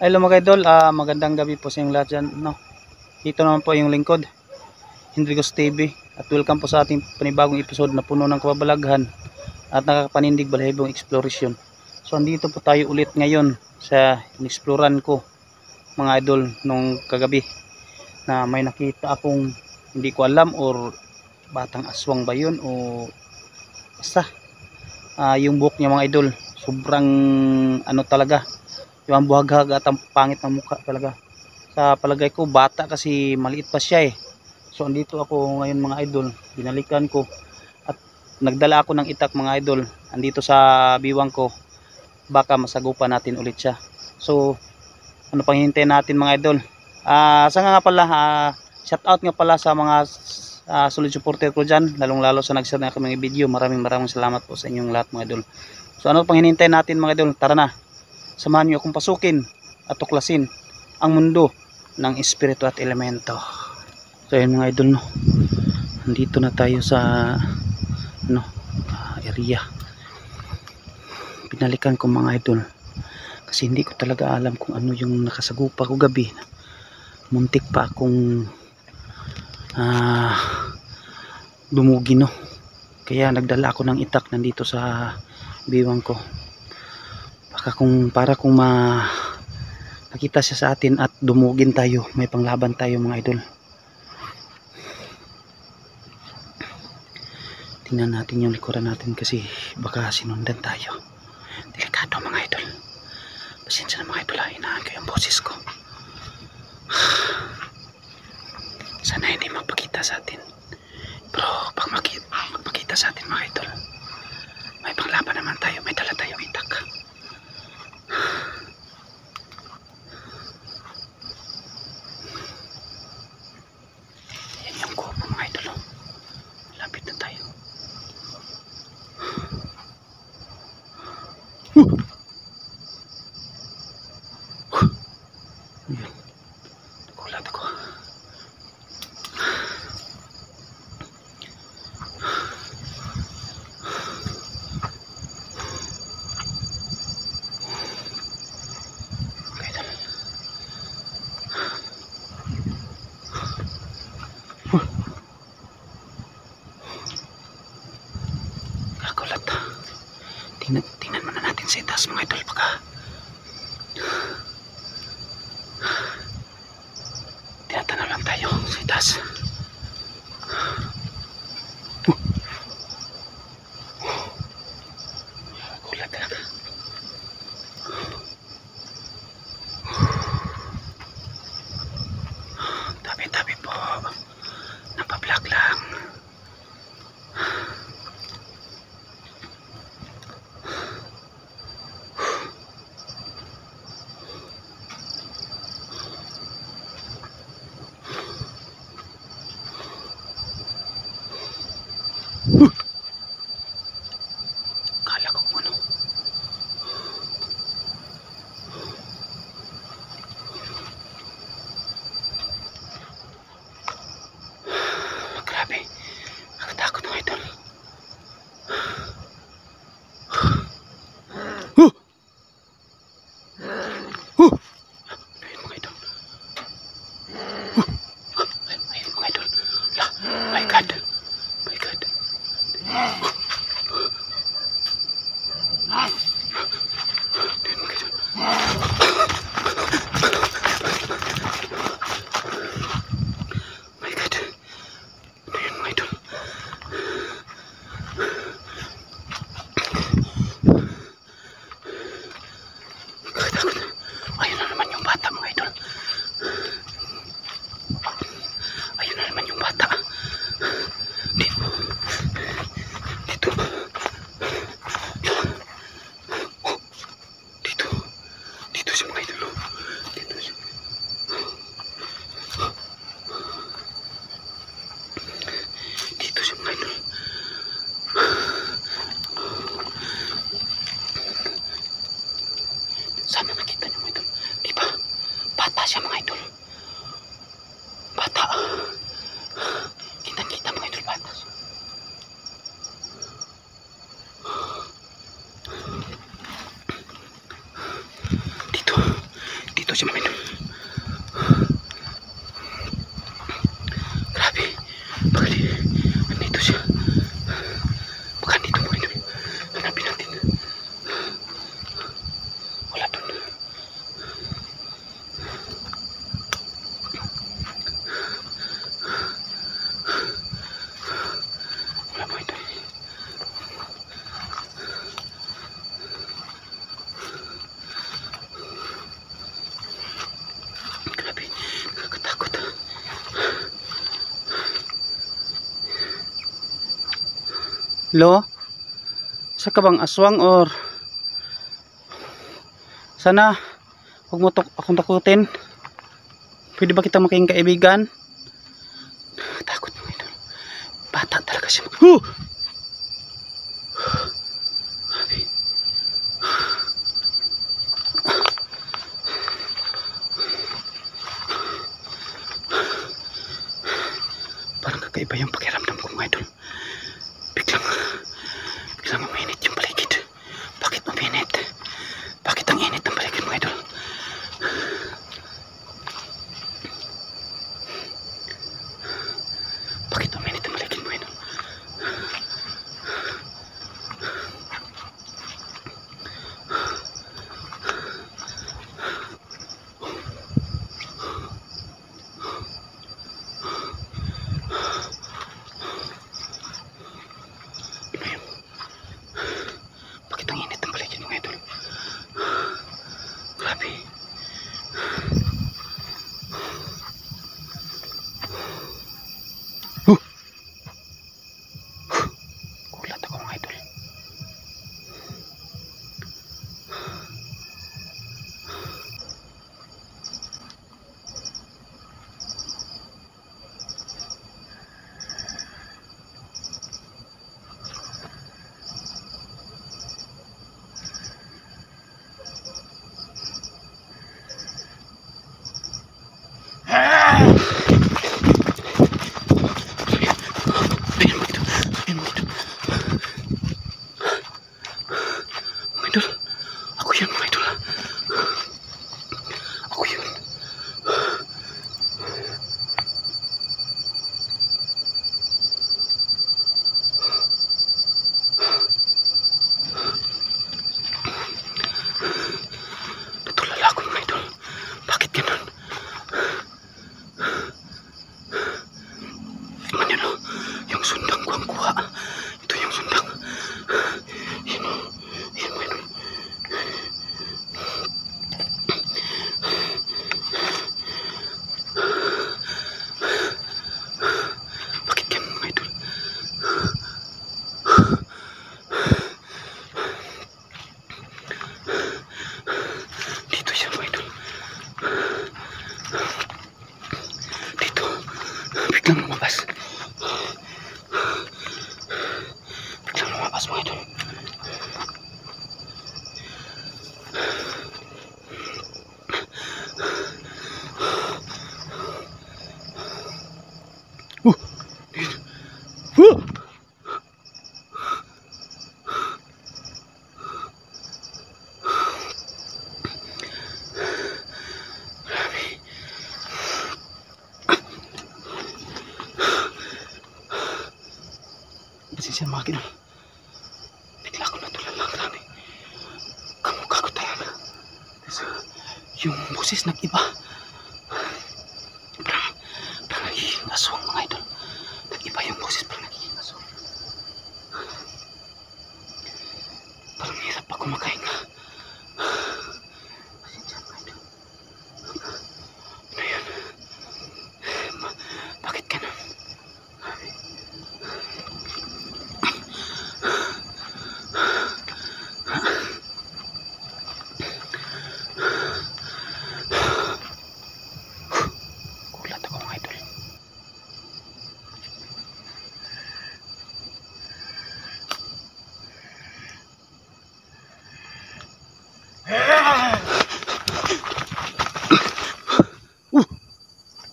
Hello mga idol, magandang gabi po sa inyong lahat dyan, no? Ito naman po yung lingkod, Hendricos TV, at welcome po sa ating panibagong episode na puno ng kababalaghan at nakakapanindig balahibong exploration. So andito po tayo ulit ngayon sa inexploran ko mga idol nung kagabi, na may nakita akong hindi ko alam or batang aswang ba yun o basta yung buhok niya mga idol, sobrang ano talaga, yung buhaghag at ang pangit ng mukha talaga. Sa palagay ko bata kasi maliit pa siya eh. So andito ako ngayon mga idol, binalikan ko at nagdala ako ng itak mga idol. Andito sa biwang ko, baka masagupan natin ulit siya. So ano pang hinihintay natin mga idol? Sa nga pala, shout out nga pala sa mga solid supporter ko dyan, lalong lalo sa nag-share na kami ng video. Maraming salamat po sa inyong lahat mga idol. So ano pang hinihintay natin mga idol? Tara na, samahan nyo akong pasukin at tuklasin ang mundo ng espiritu at elemento. So ayun mga idol, no, nandito na tayo sa ano, area. Pinalikan ko mga idol kasi hindi ko talaga alam kung ano yung nakasagupa ko gabi. Muntik pa akong dumugi, no, kaya nagdala ako ng itak nandito sa biwang ko. Baka para kung nakita siya sa atin at dumugin tayo, may panglaban tayo mga idol. Tingnan natin yung likuran natin kasi baka sinundan tayo. Delikado mga idol. Pasensya na mga idol, hinaan ko yung boses ko. Sana hindi magpakita sa atin. Pero pag magpakita sa atin mga idol, may panglaban naman tayo, may dala tayong itak. Yan yung kubo mga idol. Lapit na tayo. Yun. Nagulat ako. Okay, nagulat. Tingnan muna natin sa itaas mga idol, baka tinatanaw lang tayo sa itaas. Nagulat talaga. Tabi-tabi po, napablog lang. Lo, sa ka bang aswang or sana huwag mo akong takutin. Pwede ba kita maging kaibigan? Takot mo ito. Bata talaga siya. Parang kakaiba yung pakiramdam ko mga idol. Biglang uminit yung paligid. Bakit uminit? Bakit ang init ng paligid mga idol? Bakit uminit ang paligid mga idol? Bakit ang init ng paligid mga idol? Grabe. Gulat ako mga idol. Idol, ako yun mga idol. Ako yun. Natulala ako mga idol. Bakit ganun? Ano yung sundang ko ang kuha. Ito yung sundang. Yan o. Yan mga idol. Bakit ganun mga idol? Dito siya mga idol. Dito. Biglang lumabas. Biglang lumabas mga idol. Pasensya mga kidol. Bigla ko natulala ang rami. Kamukha ko talaga. Yung boses nag-iba. Parang nagiging aswang mga idol. Nag-iba yung boses, parang nagiging aswang. Parang hirap ako makahinga. Pasensya mga idol. Ano yun? Bakit ganun? Gulat ako mga idol.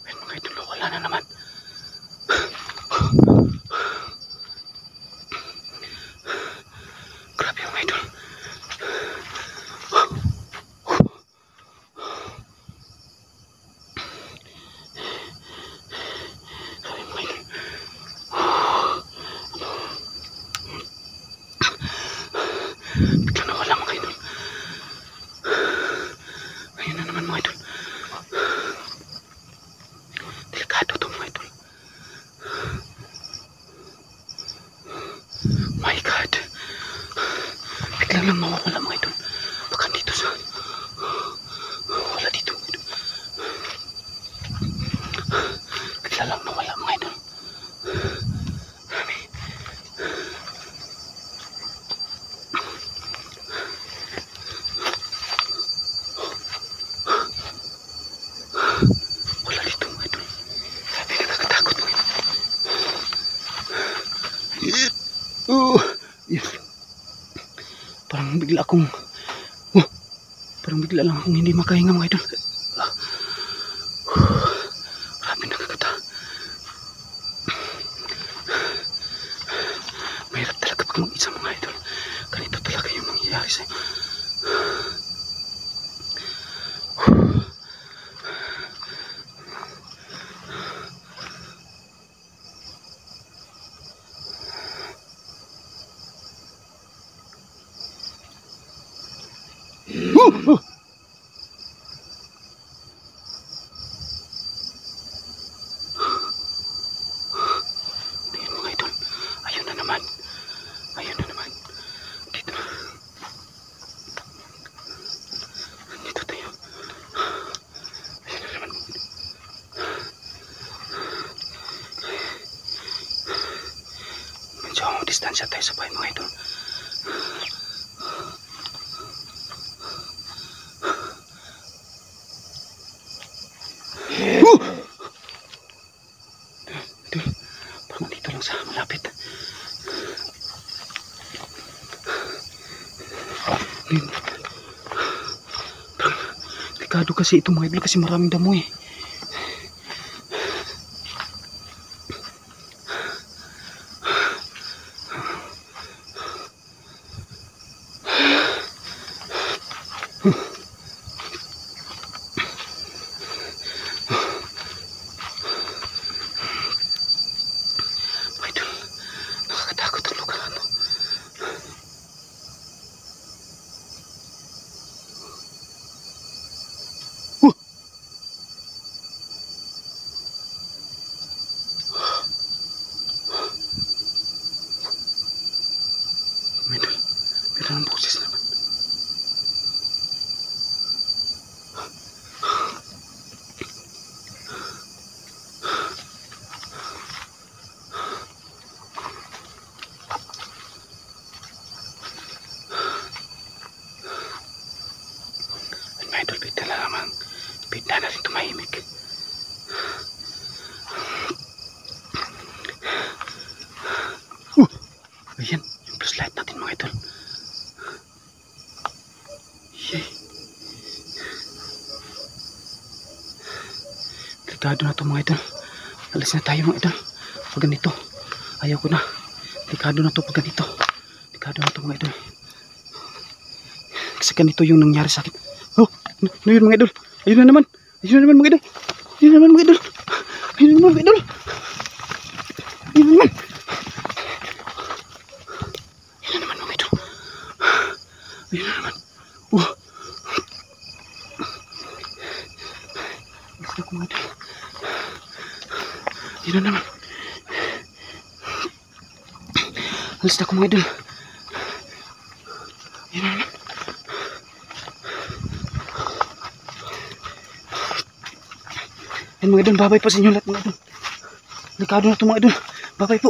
Ayun mga idol, wala na naman. Grabe mga idol. Bigla nawala mga idol. Ayun na naman mga idol. Delikado to mga idol. My God. Bigla lang mawawala mga idol. Baka dito sa... Wala dito mga idol. Bigla lang nawala mga idol. Grabe. Yun. Parang bigla lang akong hindi makahinga mga idol. Grabe nakakata. Mahirap talaga pag mag-isa mga idol. Ganito talaga yung mangyayari sa'yo. Tingin mga idol. Ayun na naman. Dito tayo. Ayun na naman. Medyo distansya tayo sa bahay mga idol. Parang dito lang sa malapit. Delikado kasi ito mga idol kasi maraming damo eh. Idol, nakakatakot ang lugar na to. Idol, meron ang boses naman. Idol, bigla na lamang. Bigla na rin tumahimik. Ayan, yung flashlight natin mga idol. Yay. Delikado na ito mga idol. Alis na tayo mga idol. Pag ganito, ayaw ko na. Delikado na ito pag ganito. Delikado na ito mga idol. Kasi ganito yung nangyari sa akin. Oh, ano yun mga idol? Ayun na naman. Ayun na naman mga idol. Ayun na naman mga idol. Ayun na naman mga idol. Ayun na naman. Ayun na naman mga idol. Ayun na naman. Nakita ko mga idol. Ayun na naman. Alis na ako mga idol. Ayun na naman. Ayun mga idol, babay po sa inyo lahat mga idol. Delikado na ito mga idol. Babay po.